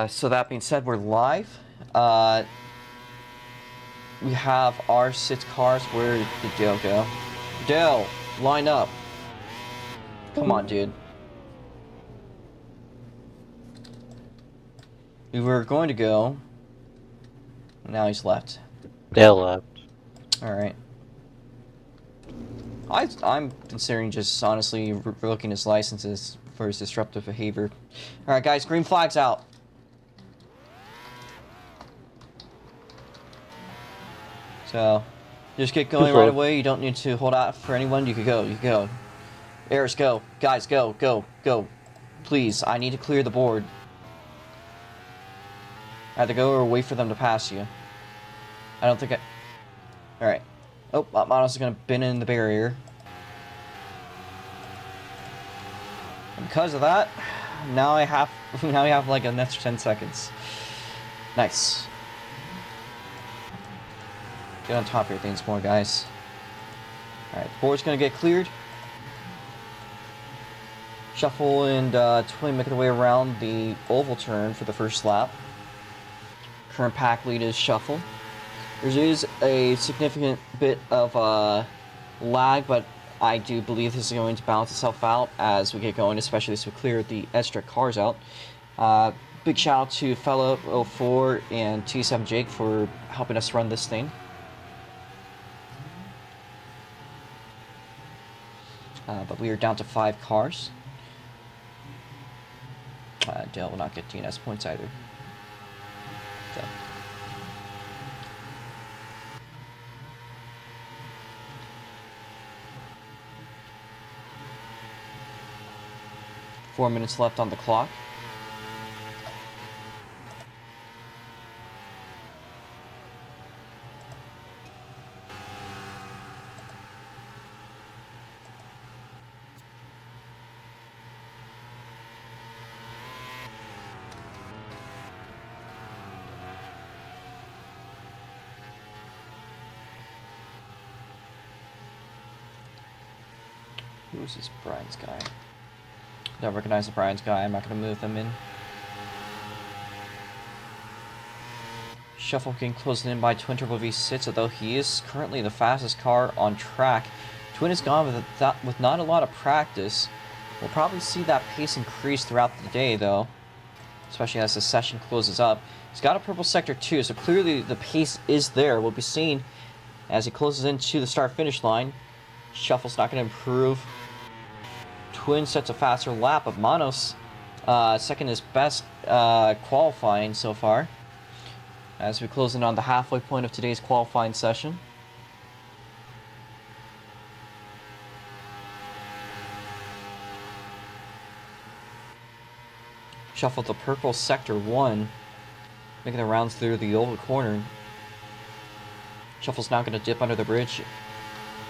So that being said, we're live. We have our 6 cars. Where did Dale go? Dale, line up. Come on, dude. We were going to go. Now he's left. Dale left. Alright. I'm considering just honestly revoking his licenses for his disruptive behavior. Alright, guys, green flag's out. So, just get going right away. You don't need to hold out for anyone. You could go. You could go. Eris, go. Guys, go. Go. Go. Please, I need to clear the board. Either go or wait for them to pass you. I don't think I... Alright. Oh, Manos is going to bin in the barrier. And because of that, now we have like an extra 10 seconds. Nice. Get on top of your things more, guys. Alright, the board's gonna get cleared. Shuffle and Twin making their way around the oval turn for the first lap. Current pack lead is Shuffle. There is a significant bit of lag, but I do believe this is going to balance itself out as we get going, especially as we clear the extra cars out. Big shout out to Fellow 04 and T7 Jake for helping us run this thing. But we are down to 5 cars. Dale will not get DNS points either. So. Four minutes left on the clock. Who's this Brian's guy? Don't recognize the Brian's guy. I'm not going to move them in. Shuffle getting closing in by Twin Turbo V6, although he is currently the fastest car on track. Twin has gone with not a lot of practice. We'll probably see that pace increase throughout the day, though, especially as the session closes up. He's got a purple sector too, so clearly the pace is there. We'll be seeing as he closes into the start-finish line. Shuffle's not going to improve. Twin sets a faster lap, but Manos second is best qualifying so far. As we close in on the halfway point of today's qualifying session. Shuffle to purple sector 1, making the rounds through the oval corner. Shuffle's now going to dip under the bridge.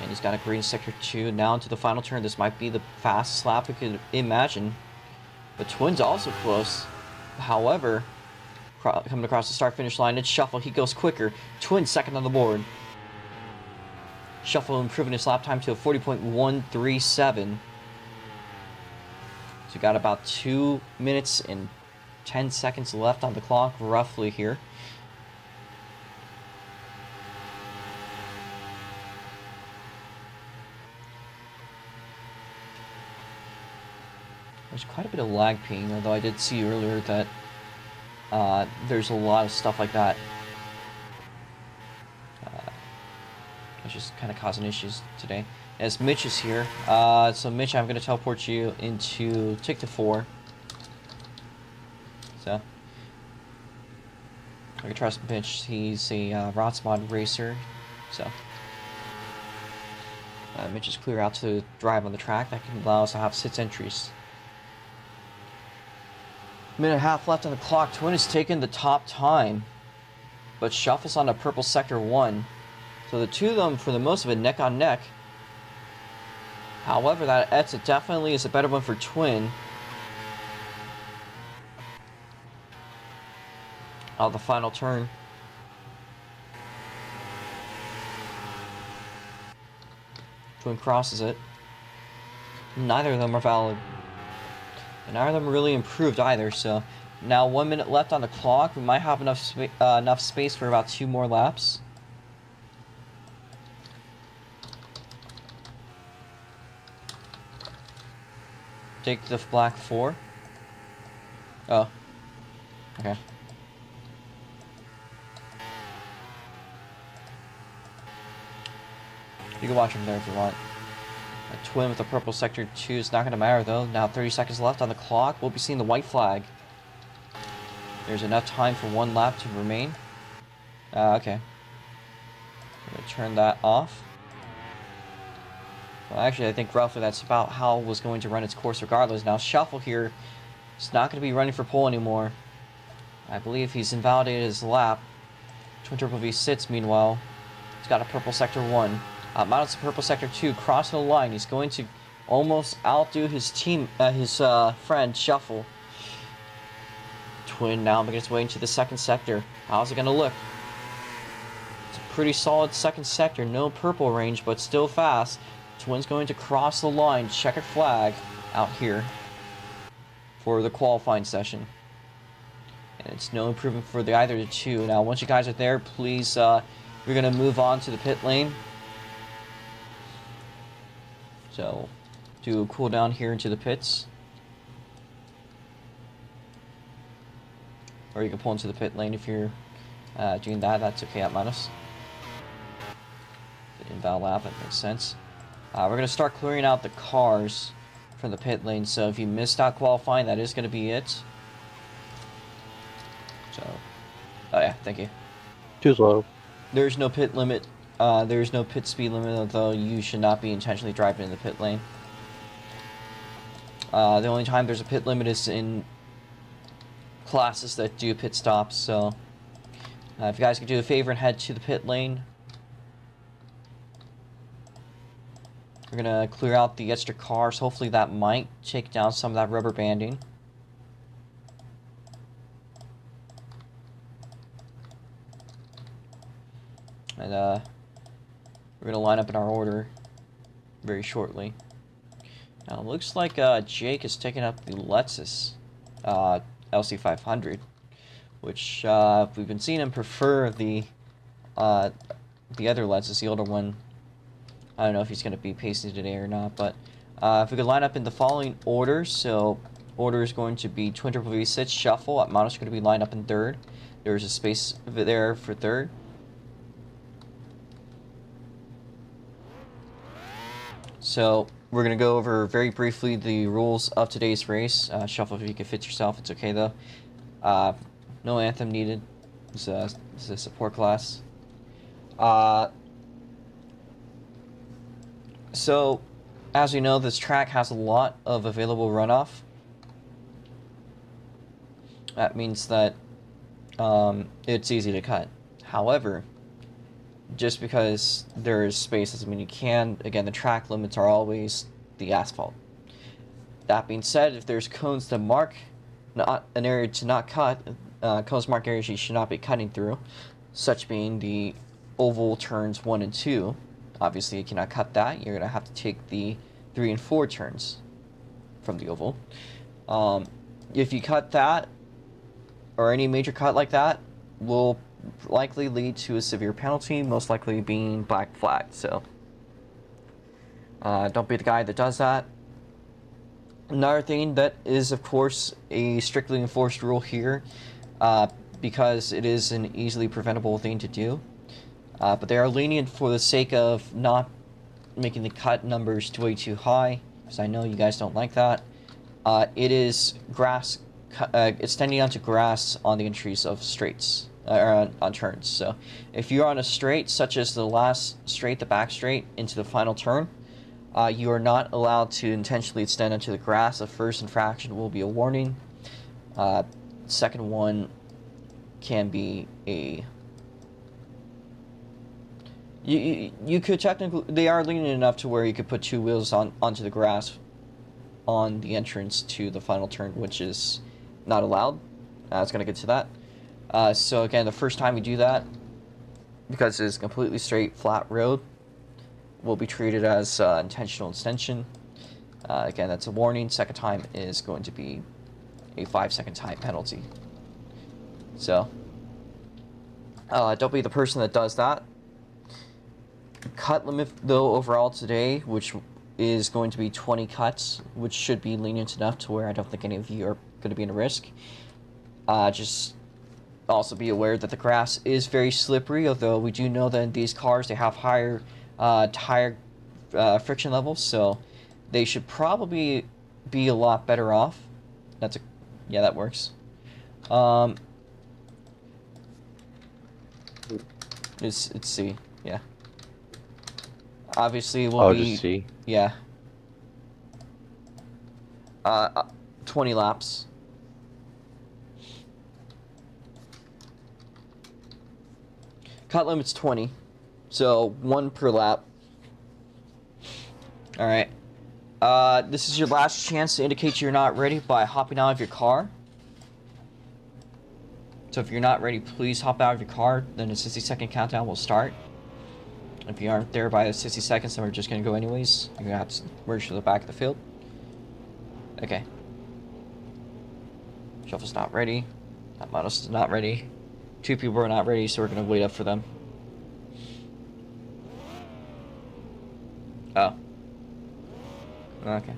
And he's got a green sector 2. Now into the final turn. This might be the fastest lap we could imagine. But Twin's also close. However, coming across the start-finish line, it's Shuffle. He goes quicker. Twin second on the board. Shuffle improving his lap time to a 40.137. So we got about 2 minutes and 10 seconds left on the clock, roughly here. There's quite a bit of lag ping, although I did see earlier that there's a lot of stuff like that. Which is kind of causing issues today. As Mitch is here, so Mitch, I'm going to teleport you into Tick to 4. So, I can trust Mitch. He's a Rotsmod racer, so Mitch is clear out to drive on the track. That can allow us to have 6 entries. Minute and a half left on the clock. Twin has taken the top time, but Shuffle's on a purple sector 1. So the two of them, for the most of it, neck on neck. However, that exit definitely is a better one for Twin. The final turn. Twin crosses it. Neither of them are valid. And neither of them really improved either, so Now 1 minute left on the clock. We might have enough space for about 2 more laps. Take the black 4. Oh. Okay. You can watch him there if you want. A twin with the purple sector 2 is not going to matter though. Now 30 seconds left on the clock. We'll be seeing the white flag. There's enough time for 1 lap to remain. Okay. I'm going to turn that off. Well, actually, I think roughly that's about how it was going to run its course regardless. Now, Shuffle here is not going to be running for pole anymore. I believe he's invalidated his lap. Twin Turbo V sits, meanwhile. He's got a purple sector 1. Mounts a purple sector 2, crossing the line. He's going to almost outdo his friend, Shuffle. Twin now making its way into the second sector. How's it going to look? It's a pretty solid second sector. No purple range, but still fast. Twin's going to cross the line, checkered flag out here for the qualifying session. And it's no improvement for either of the two. Now, once you guys are there, please, we're going to move on to the pit lane. So, do a cool down here into the pits. Or you can pull into the pit lane if you're doing that. That's okay at minus. Invalid lap, that makes sense. We're going to start clearing out the cars from the pit lane. So if you missed out qualifying, that is going to be it. So, oh yeah, thank you. Too slow. There's no pit limit. There's no pit speed limit, although you should not be intentionally driving in the pit lane. The only time there's a pit limit is in classes that do pit stops. So if you guys could do a favor and head to the pit lane. We're going to clear out the extra cars. Hopefully that might take down some of that rubber banding. And we're going to line up in our order very shortly. Now it looks like Jake is taking up the Lexus LC500, which we've been seeing him prefer the other Lexus, the older one. I don't know if he's going to be pacing today or not, but if we could line up in the following order. So order is going to be Twin Turbo V6 Shuffle. Atmanos is going to be lined up in third. There's a space there for third. So we're going to go over very briefly the rules of today's race. Shuffle, if you can fit yourself, it's okay though. No anthem needed. This is a support class. So, as you know, this track has a lot of available runoff. That means that it's easy to cut. However, just because there is space doesn't mean you can. Again, the track limits are always the asphalt. That being said, if there's cones that mark not an area to not cut, cones mark areas you should not be cutting through, such being the oval turns 1 and 2. Obviously, you cannot cut that. You're going to have to take the 3 and 4 turns from the oval. If you cut that, or any major cut like that, will likely lead to a severe penalty, most likely being black flag. So, don't be the guy that does that. Another thing that is, of course, a strictly enforced rule here, because it is an easily preventable thing to do. But they are lenient for the sake of not making the cut numbers way too high, because I know you guys don't like that. It is grass, extending onto grass on the entries of straights, or on turns. So if you're on a straight, such as the last straight, the back straight, into the final turn, you are not allowed to intentionally extend onto the grass. The first infraction will be a warning. Second one can be a... You could technically, they are lenient enough to where you could put 2 wheels onto the grass on the entrance to the final turn, which is not allowed. I was going to get to that. So again, the first time you do that, because it is a completely straight, flat road, will be treated as intentional extension. Again, that's a warning. Second time is going to be a 5-second time penalty. So, don't be the person that does that. Cut limit, though, overall today, which is going to be 20 cuts, which should be lenient enough to where I don't think any of you are going to be in a risk. Just also be aware that the grass is very slippery, although we do know that in these cars they have higher tire friction levels, so they should probably be a lot better off. Yeah, that works. It's C, yeah. Obviously, we'll be... just C? Yeah. 20 laps. Cut limit's 20, so 1 per lap. Alright. This is your last chance to indicate you're not ready by hopping out of your car. So if you're not ready, please hop out of your car, then the 60-second countdown will start. If you aren't there by the 60 seconds, then we're just going to go anyways. You're going to have to merge to the back of the field. Okay. Shuffle's not ready. That Manos is not ready. 2 people are not ready, so we're going to wait up for them. Oh. Okay.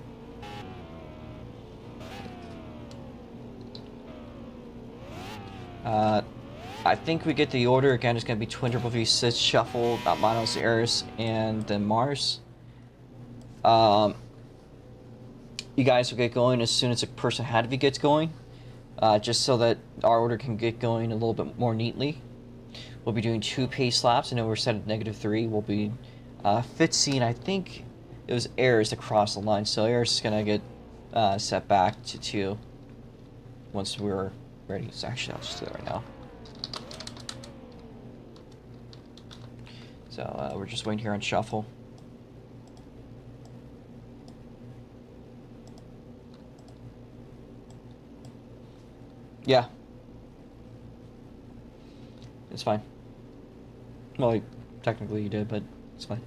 I think we get the order. Again, it's going to be Twin Triple V, Sis, Shuffle, Manos, Eris, and then Mars. You guys will get going as soon as a person ahead of you gets going. Just so that our order can get going a little bit more neatly. We'll be doing 2 pace laps. I know we're set at -3. We'll be Fitzy, and I think it was Eris across the line. So Eris is going to get set back to 2 once we're ready. So actually, I'll just do it right now. So we're just waiting here on Shuffle. Yeah. It's fine. Well, technically you did, but it's fine.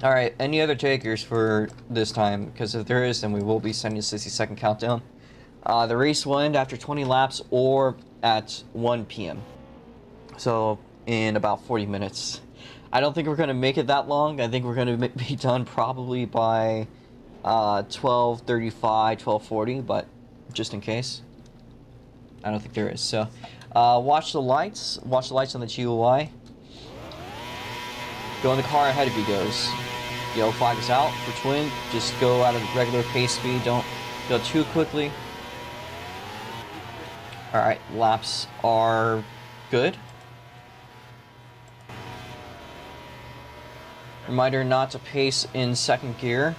Alright, any other takers for this time? Because if there is, then we will be sending a 60-second countdown. The race will end after 20 laps or at 1 p.m. So, in about 40 minutes. I don't think we're going to make it that long. I think we're going to be done probably by 12:35, 12:40, but just in case. I don't think there is. So, watch the lights. Watch the lights on the Geoa. Go in the car ahead of you goes. Yo, flag us out for Twin. Just go out of regular pace speed. Don't go too quickly. Alright, laps are good. Reminder not to pace in second gear.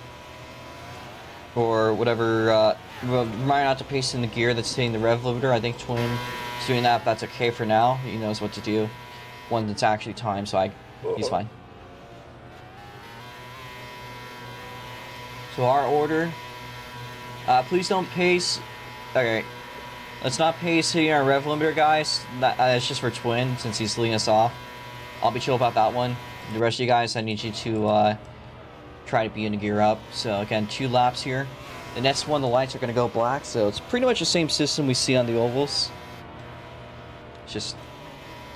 Or whatever, reminder not to pace in the gear that's hitting the rev limiter. I think Twin is doing that, that's okay for now. He knows what to do when it's actually time, so he's fine. So our order, please don't pace. Okay, let's not pace hitting our rev limiter, guys. That's just for Twin, since he's leading us off. I'll be chill about that one. The rest of you guys, I need you to try to be in a gear up. So again, 2 laps here. The next one, the lights are going to go black, so it's pretty much the same system we see on the ovals. It's just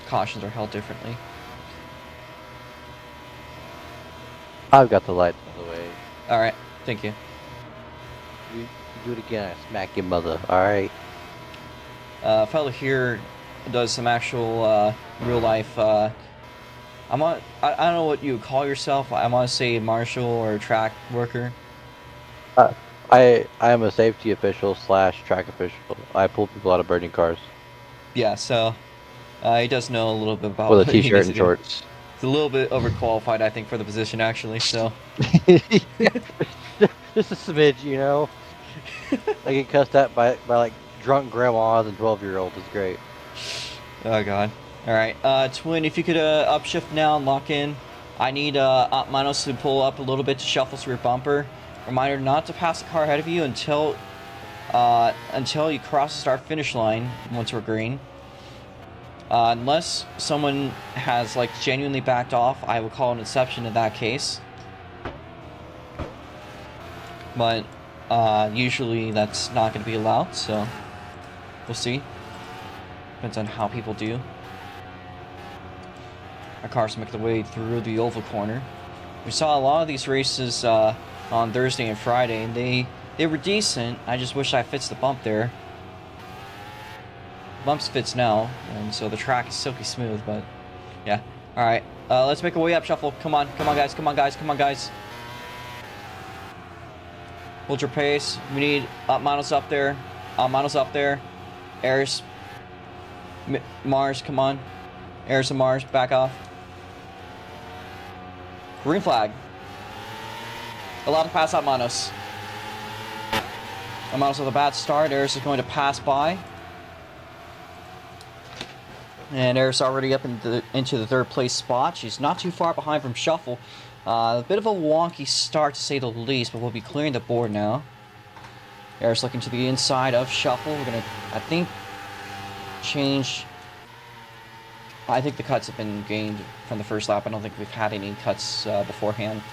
cautions are held differently. I've got the lights, by the way. Alright, thank you. You do it again, I smack your mother, alright? Fellow here does some actual real life I don't know what you would call yourself. I want to say marshal or track worker. I am a safety official / track official. I pull people out of burning cars. Yeah, so he does know a little bit about with a what he t-shirt needs and to do. shorts. It's a little bit overqualified, I think, for the position actually. So just a smidge, you know. I get cussed at by like drunk grandmas and 12-year-olds. It's great. Oh god. Alright, Twin, if you could upshift now and lock in. I need Manos to pull up a little bit to Shuffle's rear bumper. Reminder not to pass the car ahead of you until you cross the start finish line once we're green. Unless someone has like genuinely backed off, I will call an exception in that case. But Usually that's not going to be allowed, so we'll see. Depends on how people do. Our cars make their way through the oval corner. We saw a lot of these races on Thursday and Friday, and they were decent. I just wish I fixed the bump there. Bumps fits now, and so the track is silky smooth, but yeah. Alright, let's make our way up, Shuffle. Come on, come on guys, come on guys, come on guys. Hold your pace. We need Manos up there. Manos up there. Eris. Mars, come on. Eris and Mars, back off. Green flag. Allowed to pass out Manos. Manos with a bad start. Eris is going to pass by. And Eris already up into the third place spot. She's not too far behind from Shuffle. A bit of a wonky start to say the least, but we'll be clearing the board now. Eris looking to the inside of Shuffle. We're going to, I think, change. I think the cuts have been gained from the first lap. I don't think we've had any cuts beforehand.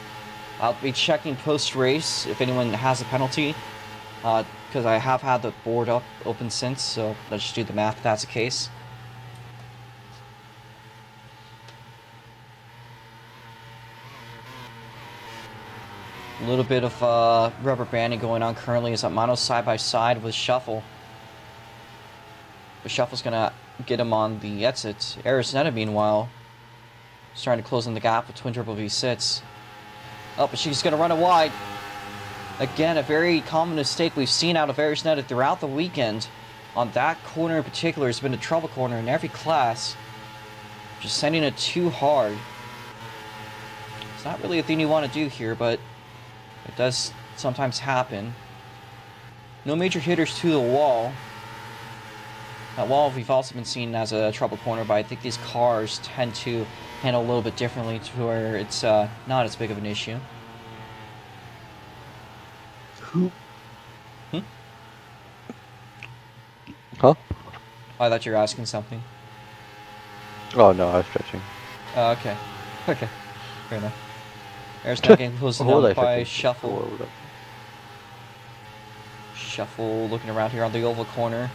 I'll be checking post-race if anyone has a penalty, because I have had the board open since, so let's just do the math if that's the case. A little bit of rubber banding going on currently as Manos side by side with Shuffle. But Shuffle's gonna get him on the exit. Arizona, meanwhile, is trying to close in the gap with Twin Turbo V6. Oh, but she's gonna run it wide. Again, a very common mistake we've seen out of Arizona throughout the weekend. On that corner in particular, it's been a trouble corner in every class. Just sending it too hard. It's not really a thing you want to do here, but it does sometimes happen. No major hitters to the wall. That wall we've also been seen as a trouble corner, but I think these cars tend to handle a little bit differently to where it's not as big of an issue. Huh? I thought you were asking something. Oh no, I was stretching. Okay. Okay. Fair enough. There's not getting close enough by Shuffle. Shuffle looking around here on the oval corner.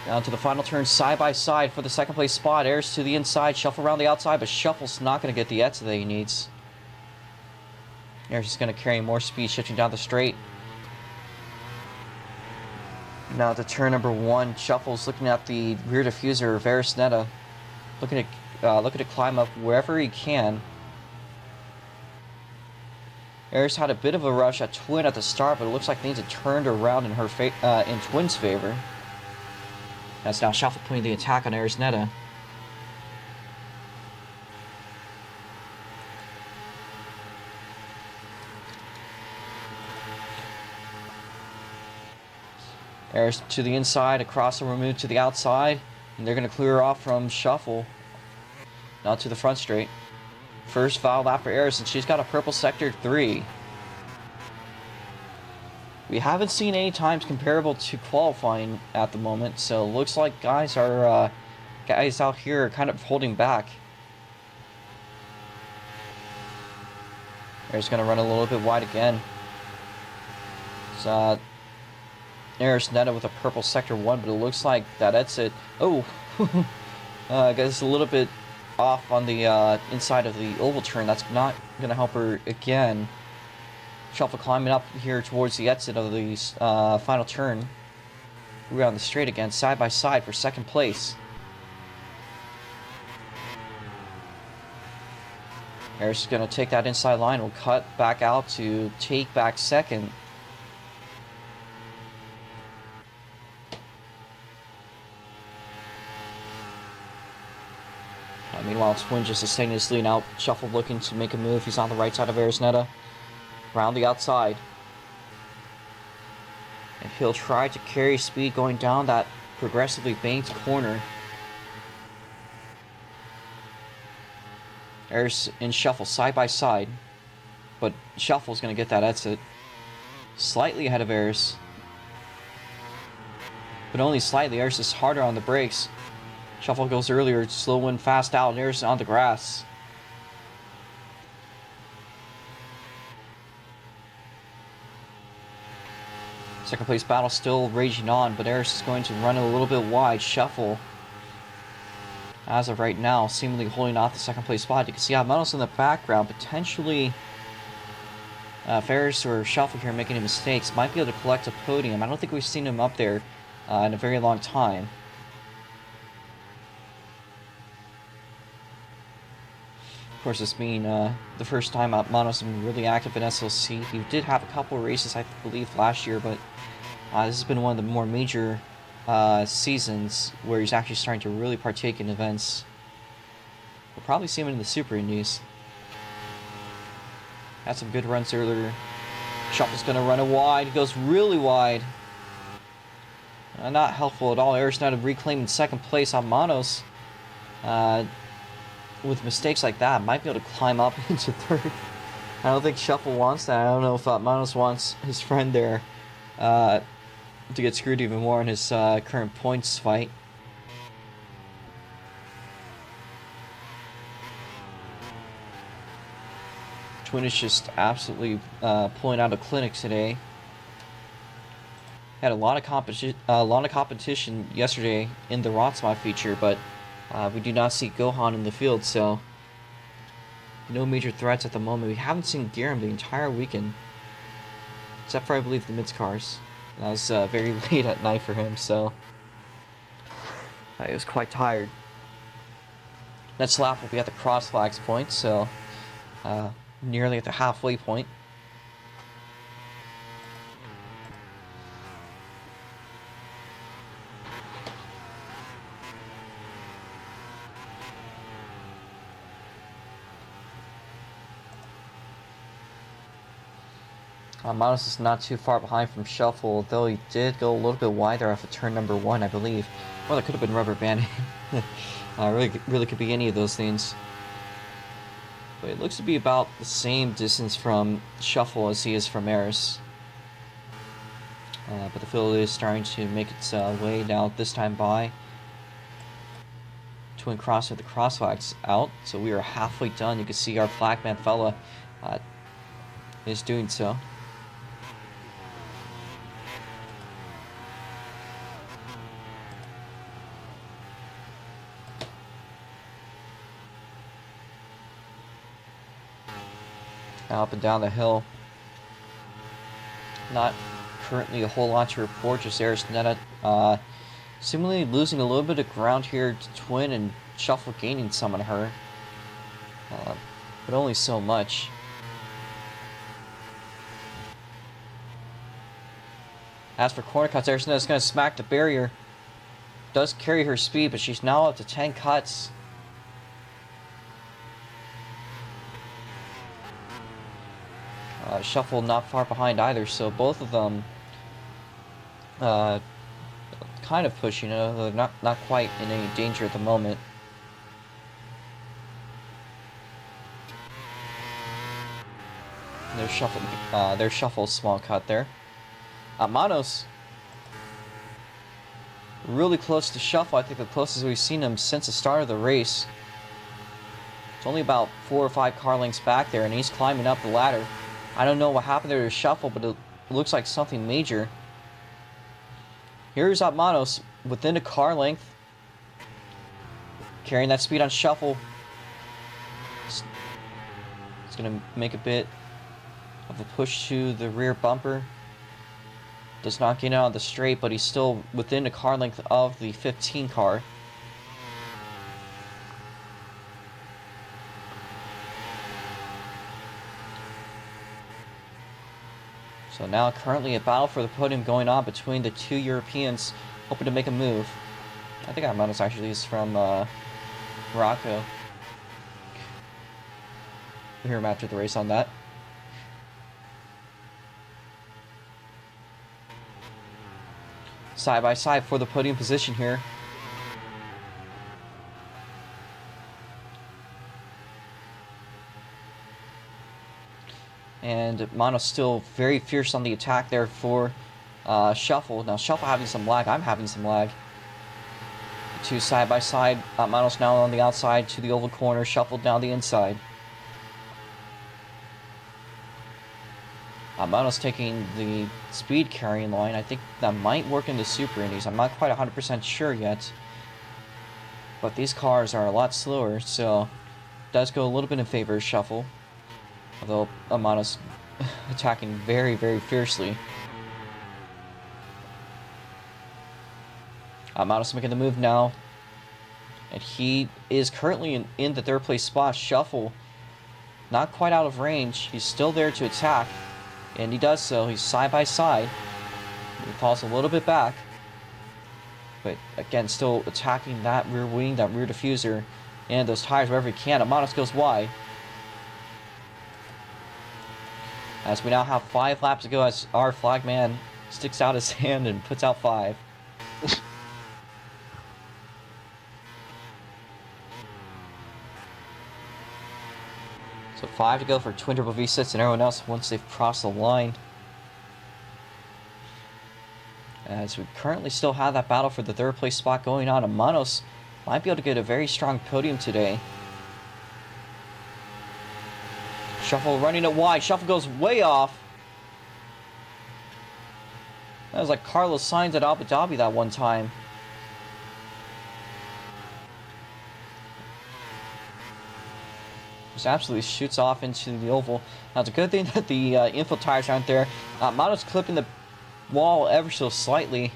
Down to the final turn, side by side for the second place spot. Airs to the inside, Shuffle around the outside, but Shuffle's not going to get the exit that he needs. Airs is going to carry more speed, shifting down the straight. Now to turn number one, Shuffle's looking at the rear diffuser of Arisneta, looking to climb up wherever he can. Aris had a bit of a rush at Twin at the start, but it looks like things had turned around in her in Twin's favor. That's now Shuffle putting the attack on Arisneta. Aris to the inside, across the remove to the outside, and they're going to clear off from Shuffle. Now to the front straight. First foul lap for Aris, and she's got a purple sector 3. We haven't seen any times comparable to qualifying at the moment, so it looks like guys out here are kind of holding back. Aris going to run a little bit wide again. It's Arisneta with a purple sector 1, but it looks like that's it. Oh, I guess a little bit off on the inside of the oval turn. That's not going to help her again. Shuffle climbing up here towards the exit of the final turn. We're on the straight again, side by side for second place. Aris is going to take that inside line. Will cut back out to take back second. Meanwhile, Twin just sustaining his lead out. Shuffle looking to make a move. He's on the right side of Arisneta. Around the outside. And he'll try to carry speed going down that progressively banked corner. Aris and Shuffle side by side. But Shuffle's going to get that exit. Slightly ahead of Aris. But only slightly. Aris is harder on the brakes. Shuffle goes earlier, slow in, fast out, and Aris on the grass. Second place battle still raging on, but Eris is going to run a little bit wide. Shuffle, as of right now, seemingly holding off the second place spot. You can see Manos in the background, potentially Ferris or Shuffle here making any mistakes. Might be able to collect a podium. I don't think we've seen him up there in a very long time. Of course, this being the first time Manos has been really active in SLC. He did have a couple of races, I believe, last year, but this has been one of the more major seasons where he's actually starting to really partake in events. We'll probably see him in the Super Indies. Had some good runs earlier. Shuffle's going to run it wide. He goes really wide. Not helpful at all. Eris now reclaiming second place on Manos. With mistakes like that, might be able to climb up into third. I don't think Shuffle wants that. I don't know if Manos wants his friend there to get screwed even more in his current points fight. Twin is just absolutely pulling out a clinic today. Had a lot of competition yesterday in the Rotsma feature, but we do not see Gohan in the field, so no major threats at the moment. We haven't seen Garam the entire weekend, except for, I believe, the mids cars. That was very late at night for him, so he was quite tired. Next lap will be at the cross flags point, so nearly at the halfway point. Manos is not too far behind from Shuffle, though he did go a little bit wider off of turn number 1, I believe. Well, that could have been rubber banding. Really could be any of those things. But it looks to be about the same distance from Shuffle as he is from Eris. But the field is starting to make its way now, this time by. Twin cross with the cross flags out, so we are halfway done. You can see our flagman fella is doing so. Up and down the hill. Not currently a whole lot to report, just Eris Netta seemingly losing a little bit of ground here to Twin, and Shuffle gaining some on her. But only so much. As for corner cuts, Eris Netta's going to smack the barrier. Does carry her speed, but she's now up to 10 cuts. Shuffle not far behind either, so both of them kind of pushing. They're not quite in any danger at the moment. There's Shuffle's small cut there. Manos really close to Shuffle. I think the closest we've seen him since the start of the race. It's only about 4 or 5 car lengths back there, and he's climbing up the ladder. I don't know what happened there to Shuffle, but it looks like something major. Here's Manos within a car length, carrying that speed on Shuffle. It's going to make a bit of a push to the rear bumper. Does not get out of the straight, but he's still within a car length of the 15 car. So now currently a battle for the podium going on between the two Europeans hoping to make a move. I think Manos actually is from Morocco. We'll hear him after the race on that. Side by side for the podium position here. And Manos still very fierce on the attack there for Shuffle. Now Shuffle having some lag, I'm having some lag. The two side by side. Manos now on the outside to the oval corner, Shuffle down the inside. Manos taking the speed carrying line. I think that might work in the Super Indies. I'm not quite 100% sure yet. But these cars are a lot slower, so it does go a little bit in favor of Shuffle. Although Manos attacking very, very fiercely. Manos making the move now. And he is currently in the third place spot. Shuffle, not quite out of range. He's still there to attack. And he does so. He's side by side. He falls a little bit back. But again, still attacking that rear wing, that rear diffuser, and those tires wherever he can. Manos goes wide. As we now have 5 laps to go as our flagman sticks out his hand and puts out 5. So 5 to go for Twin Turbo V6 and everyone else once they've crossed the line. As we currently still have that battle for the third place spot going on, and Manos might be able to get a very strong podium today. Shuffle running it wide. Shuffle goes way off. That was like Carlos Sainz at Abu Dhabi that one time. Just absolutely shoots off into the oval. Now, it's a good thing that the infield tires aren't there. Manos clipping the wall ever so slightly.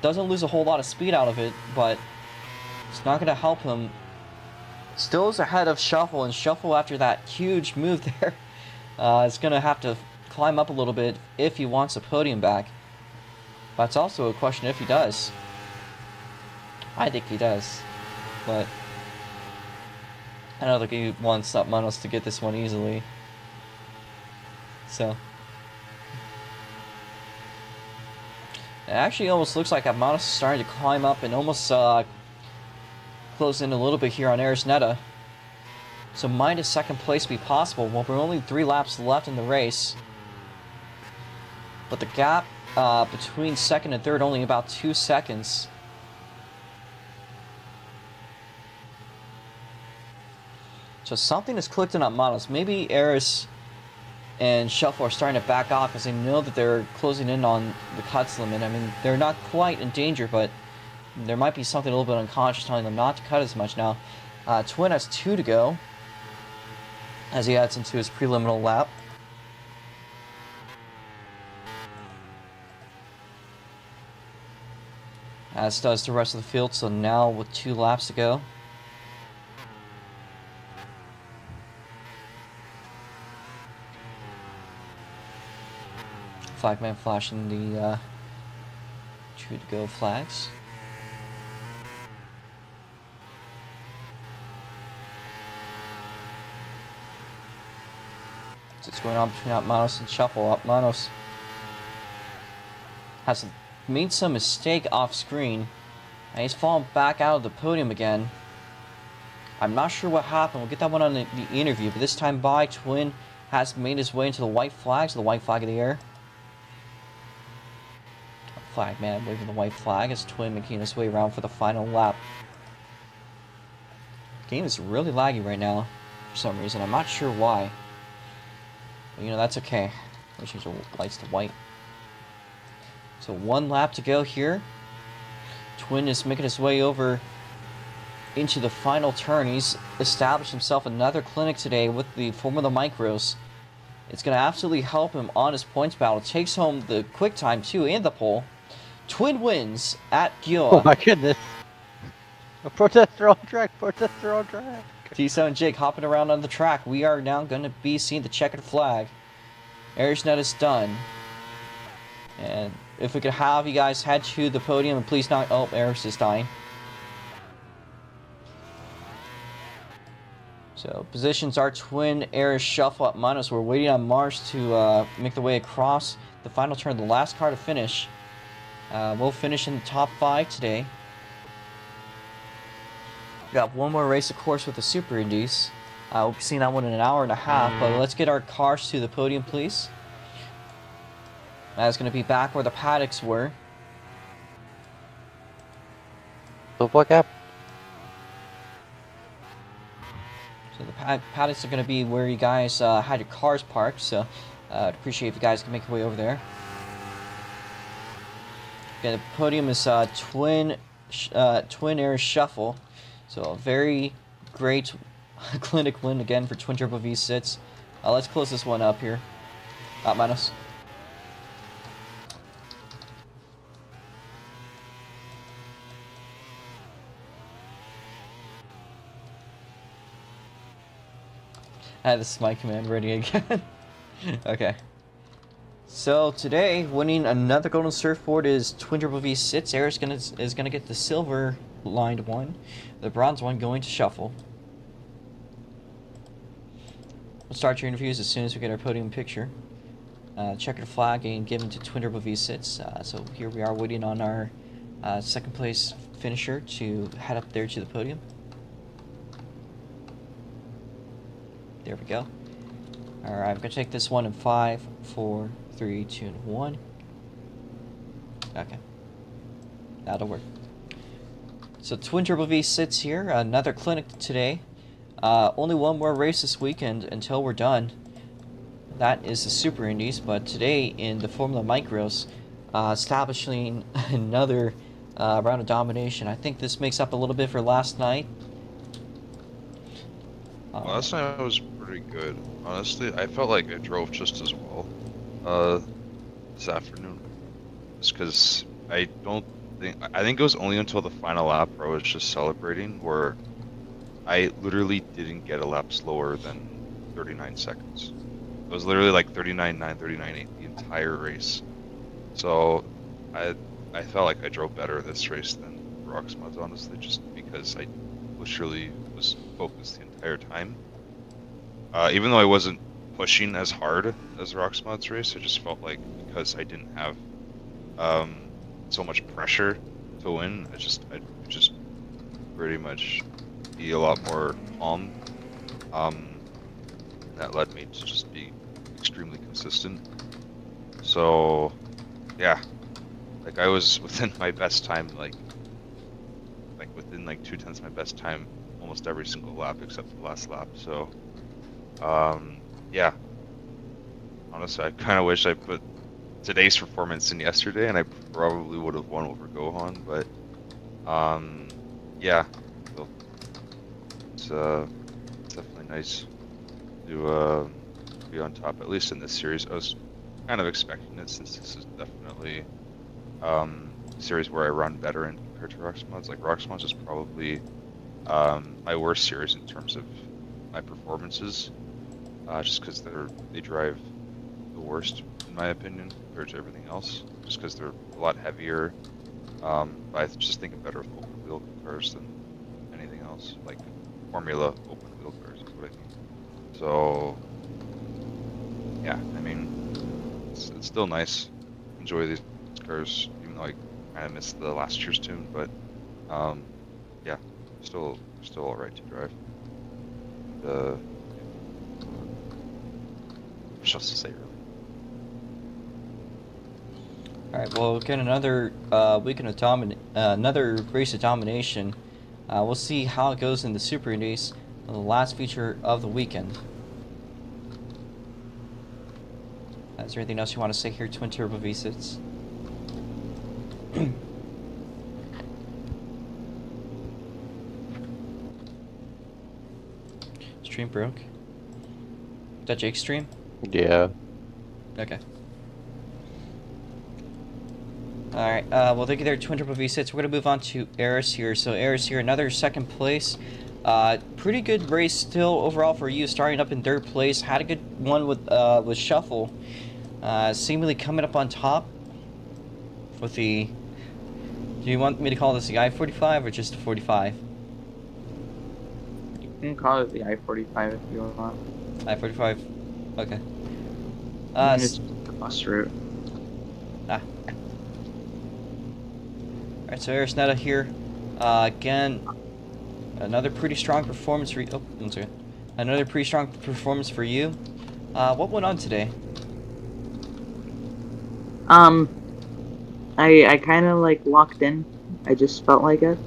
Doesn't lose a whole lot of speed out of it, but it's not going to help him. Still is ahead of Shuffle, and Shuffle, after that huge move there, is going to have to climb up a little bit if he wants a podium back. But it's also a question if he does. I think he does, but I don't think he wants Manos to get this one easily. So it actually almost looks like Manos is starting to climb up and almost close in a little bit here on Arisneta. So might a second place be possible? Well, we're only 3 laps left in the race. But the gap between second and third only about 2 seconds. So something has clicked in on Manos. Maybe Aris and Shuffle are starting to back off because they know that they're closing in on the cuts limit. I mean, they're not quite in danger, but there might be something a little bit unconscious telling them not to cut as much now. Twin has 2 to go as he heads into his preliminary lap. As does the rest of the field, so now with 2 laps to go. Flagman flashing the 2 to go flags. What's going on between Manos and Shuffle? Manos has made some mistake off screen, and he's fallen back out of the podium again. I'm not sure what happened. We'll get that one on the interview, but this time by Twin has made his way into the white flag, so the white flag of the air. Flagman waving the white flag as Twin making his way around for the final lap. The game is really laggy right now for some reason. I'm not sure why. But, you know, that's okay. We'll change the lights to white. So 1 lap to go here. Twin is making his way over into the final turn. He's established himself another clinic today with the Formula Micros. It's going to absolutely help him on his points battle. Takes home the quick time too and the pole. Twin wins at Geoa. Oh my goodness. A protester on track, protester on track. T-So and Jake hopping around on the track. We are now going to be seeing the checkered flag. Arisnet is done. And if we could have you guys head to the podium and please not... Oh, Aris is dying. So positions are Twin, Aris, Shuffle at Manos. We're waiting on Mars to make the way across the final turn, the last car to finish. We'll finish in the top 5 today. We got one more race, of course, with the Super Indies. We'll be seeing that one in an hour and a half, but let's get our cars to the podium, please. That's going to be back where the paddocks were. So what happened? So the paddocks are going to be where you guys had your cars parked. So I'd appreciate if you guys can make your way over there. Okay, the podium is Twin Air Shuffle. So a very great clinic win again for Twin Turbo V6. Let's close this one up here. Manos. This is my command ready again. Okay. So today, winning another golden surfboard is Twin Turbo V6. Eric is gonna get the silver lined one, the bronze one going to Shuffle. We'll start your interviews as soon as we get our podium picture. Checkered flag being given to Twin Turbo V6. So here we are waiting on our second place finisher to head up there to the podium. There we go. Alright, I'm gonna take this one in 5, 4, 3, 2, and 1. Okay. That'll work. So Twin Turbo V6 here, another clinic today. Only one more race this weekend until we're done. That is the Super Indies, but today in the Formula Micros, establishing another round of domination. I think this makes up a little bit for last night. Last night was pretty good. Honestly, I felt like I drove just as well this afternoon. Just because I think it was only until the final lap where I was just celebrating, where I literally didn't get a lap slower than 39 seconds. It was literally like 39.9, 39.8 the entire race. So I felt like I drove better this race than Roxmods, honestly, just because I literally was focused the entire time. Even though I wasn't pushing as hard as Roxmods race, I just felt like because I didn't have so much pressure to win, I just pretty much be a lot more calm. That led me to just be extremely consistent. So yeah, like I was within my best time, like within like 0.2 my best time almost every single lap except the last lap. So yeah, honestly I kind of wish I put today's performance in yesterday, and I probably would have won over Gohan, but yeah, so it's definitely nice to be on top, at least in this series. I was kind of expecting it, since this is definitely a series where I run better in compared to Roxmods. Like Roxmods is probably my worst series in terms of my performances, just because they drive the worst in my opinion compared to everything else, just because they're a lot heavier. But I just think I'm better with open wheel cars than anything else, like Formula open wheel cars is what I mean. So yeah, I mean it's still nice. Enjoy these cars, even though I kind of missed the last year's tune, but yeah, still alright to drive. What's else to say, really? Alright, well, again, another weekend of another race of domination. We'll see how it goes in the Super Indies, the last feature of the weekend. Is there anything else you want to say here, Twin Turbo V6? Stream broke. Is that Jake's stream? Yeah. Okay. Alright, well, thank you there, Twin Turbo V6. We're going to move on to Eris here. So, Eris here, another second place. Pretty good race still overall for you, starting up in third place. Had a good one with Shuffle. Seemingly coming up on top with the... Do you want me to call this the I-45 or just the 45? You can call it the I-45 if you want. I-45? Okay. It's the bus route. Alright, so Eris Netta here. Again, another pretty strong performance for you. Oh, one second. Another pretty strong performance for you. What went on today? I kind of like locked in. I just felt like it.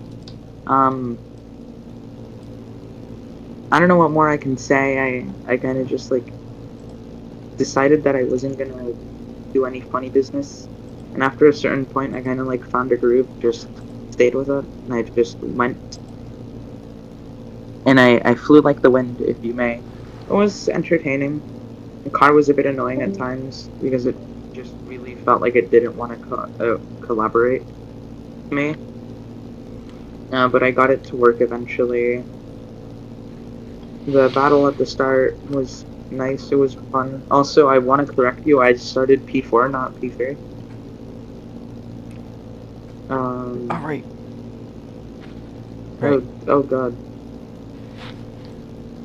I don't know what more I can say. I kind of just like decided that I wasn't gonna do any funny business, and after a certain point, I kind of like found a groove, just stayed with it, and I just went, and I flew like the wind, if you may. It was entertaining. The car was a bit annoying at times because it just really felt like it didn't want to collaborate with me. But I got it to work eventually. The battle at the start was nice. It was fun. Also, I want to correct you. I started P4, not P3. All right. Oh god.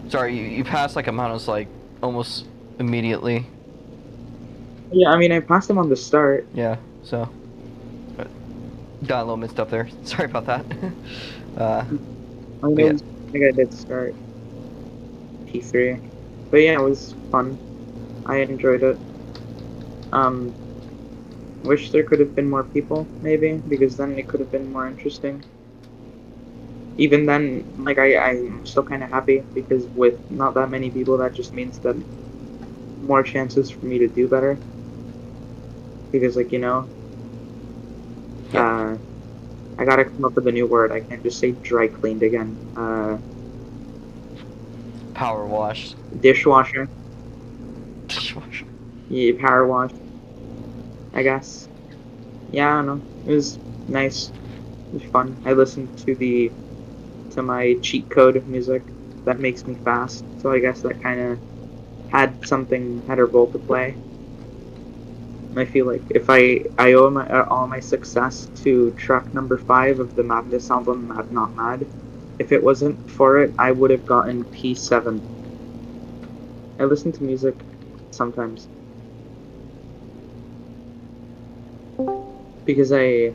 Sorry, you passed like a mountain like almost immediately. Yeah, I mean, I passed him on the start. Yeah, so but got a little mixed up there. Sorry about that. I mean, Yeah. I think I did start P3. But yeah, it was fun. I enjoyed it. Wish there could have been more people, maybe, because then it could have been more interesting. Even then, like, I'm still kind of happy, because with not that many people, that just means that more chances for me to do better. Because, like, you know, I gotta come up with a new word. I can't just say dry cleaned again. Power wash. Dishwasher. Dishwasher. Yeah, power wash, I guess. Yeah, I don't know. It was nice. It was fun. I listened to my cheat code music that makes me fast. So I guess that kind of had a role to play. I feel like if I owe all my success to track number 5 of the Madness album, Mad Not Mad. If it wasn't for it, I would have gotten P7. I listen to music sometimes because I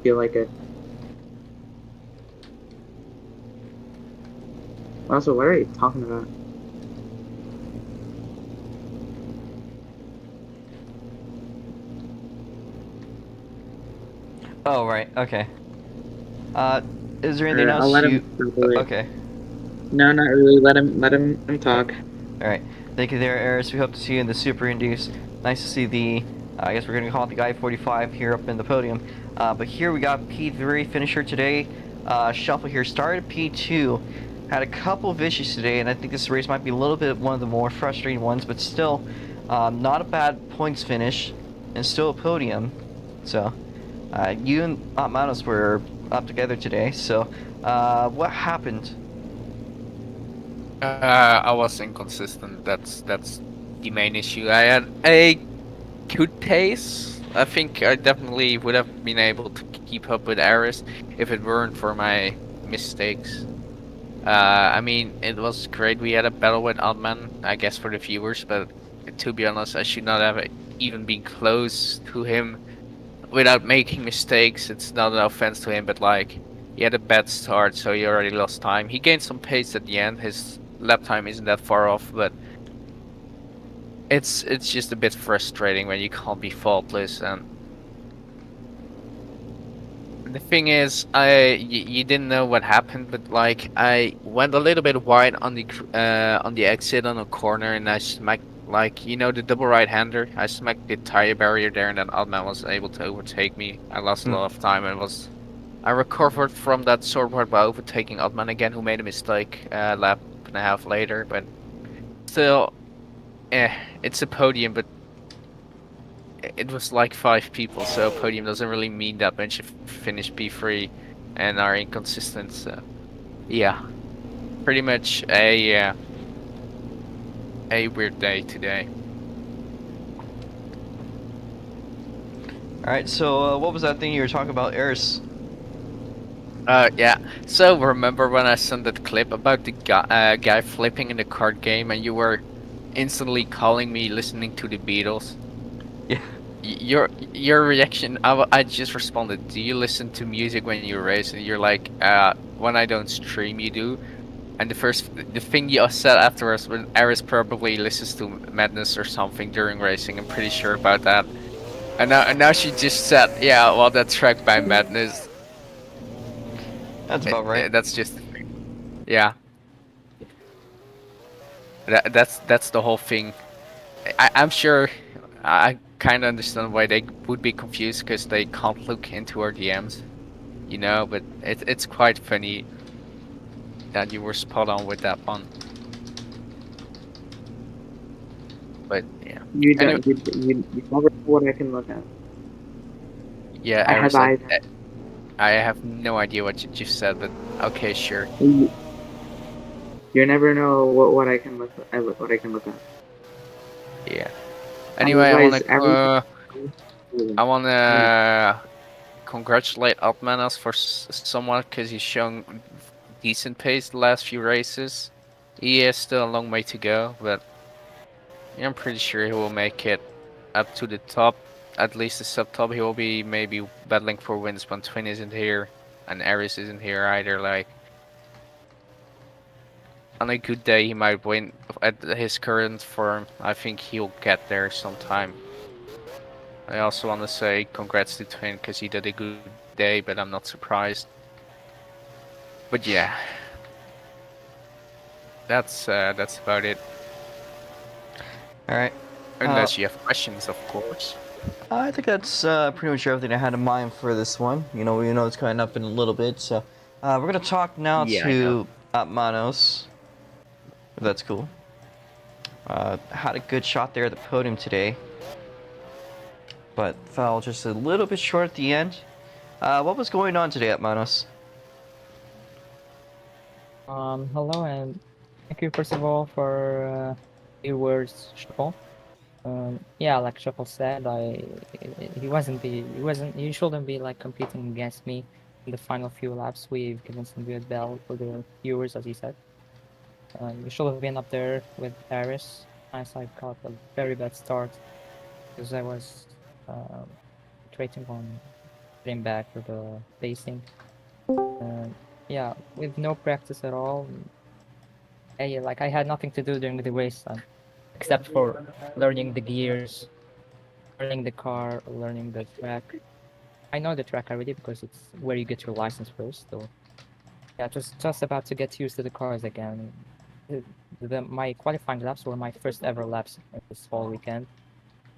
feel like it. Also, what are you talking about? Oh right. Okay. Is there anything else I'll let you? him probably. Okay. No, not really. Let him talk. All right. Thank you there, Eris. We hope to see you in the Super Indies. Nice to see the. I guess we're gonna call it the Guy 45 here up in the podium. But here we got P3 finisher today. Shuffle here started P2. Had a couple of issues today, and I think this race might be a little bit one of the more frustrating ones, but still, not a bad points finish, and still a podium. So, you and Manos were up together today. So, what happened? I was inconsistent. That's the main issue. I had a good pace. I think I definitely would have been able to keep up with Aris if it weren't for my mistakes. I mean, it was great. We had a battle with Altman, I guess, for the viewers, but to be honest, I should not have even been close to him without making mistakes. It's not an offense to him, but like, he had a bad start, so he already lost time. He gained some pace at the end. His lap time isn't that far off, but it's just a bit frustrating when you can't be faultless. And the thing is, you didn't know what happened, but like I went a little bit wide on the exit on a corner, and I smacked, like, you know, the double right-hander. I smacked the tire barrier there, and then Altman was able to overtake me. I lost a lot of time, and I recovered from that sort part by overtaking Altman again, who made a mistake lap and a half later. But still, it's a podium, but it was like 5 people, so a podium doesn't really mean that much if you finish P3 and are inconsistent. So yeah, pretty much a weird day today. All right. So, what was that thing you were talking about, Eris? Yeah. So remember when I sent that clip about the guy flipping in the card game, and you were instantly calling me listening to the Beatles? Yeah. Your reaction, I just responded, do you listen to music when you race? And you're like, when I don't stream, you do. And the thing you said afterwards, when Aris probably listens to Madness or something during racing, I'm pretty sure about that. And now she just said, yeah, well, that's tracked by Madness. That's about right. That's just the thing. Yeah. That's the whole thing. I'm sure I kind of understand why they would be confused because they can't look into our DMs, you know. But it's quite funny that you were spot on with that one. But yeah, You anyway, don't. You never know what I can look at. yeah, I have Aris, eyes. I have no idea what you just said, but okay, sure. You never know what I can look. What I can look at. Yeah. Anyway, Otherwise, everything. I wanna congratulate Altmanos for somewhat because he's shown decent pace the last few races. He has still a long way to go, but I'm pretty sure he will make it up to the top. At least the sub top. He will be maybe battling for wins when Twin isn't here and Aris isn't here either. Like on a good day, he might win. At his current form, I think he'll get there sometime. I also want to say congrats to Twin because he did a good day, but I'm not surprised. But yeah, that's about it. All right. Unless you have questions, of course. I think that's pretty much everything I had in mind for this one. You know, it's coming up in a little bit, so we're gonna talk now Yeah, I know. to Manos. That's cool. Had a good shot there at the podium today, but fell just a little bit short at the end. What was going on today at Manos? Hello, and thank you first of all for your words, Shuffle. Yeah, like Shuffle said, he shouldn't be like competing against me in the final few laps. We've given some good battle for the viewers, as he said. You should have been up there with Paris. As I got a very bad start because I was trading on getting back for the pacing. Yeah, with no practice at all. I had nothing to do during the race except for learning the gears, learning the car, learning the track. I know the track already because it's where you get your license first. So yeah, just about to get used to the cars again. My qualifying laps were my first ever laps this whole weekend,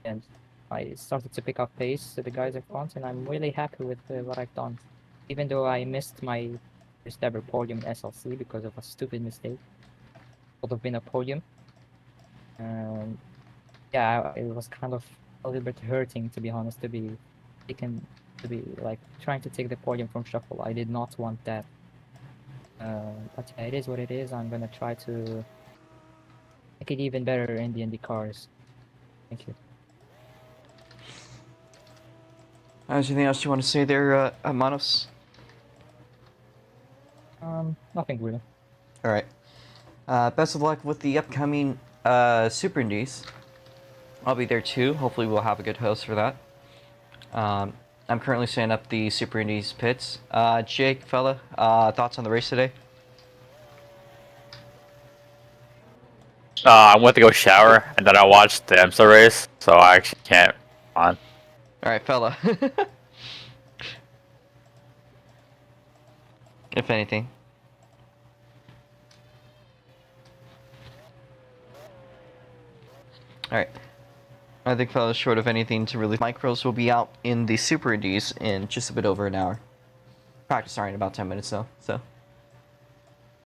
and I started to pick up pace to the guys in front, and I'm really happy with what I've done. Even though I missed my first ever podium in SLC because of a stupid mistake, would have been a podium. Yeah, it was kind of a little bit hurting, to be honest, to be like trying to take the podium from Shuffle. I did not want that. But yeah, it is what it is. I'm gonna try to make it even better in the Indy cars. Thank you. Anything else you want to say there, Manos? Nothing really. All right. Best of luck with the upcoming Super Indies. I'll be there too. Hopefully we'll have a good host for that. I'm currently setting up the Super Indies pits. Jake, fella, thoughts on the race today? I went to go shower and then I watched the IMSA race, so I actually can't on. All right, fella. If anything. All right. I think fella's short of anything to really. Micros will be out in the Super Indies in just a bit over an hour. Practice starting in about 10 minutes though, so.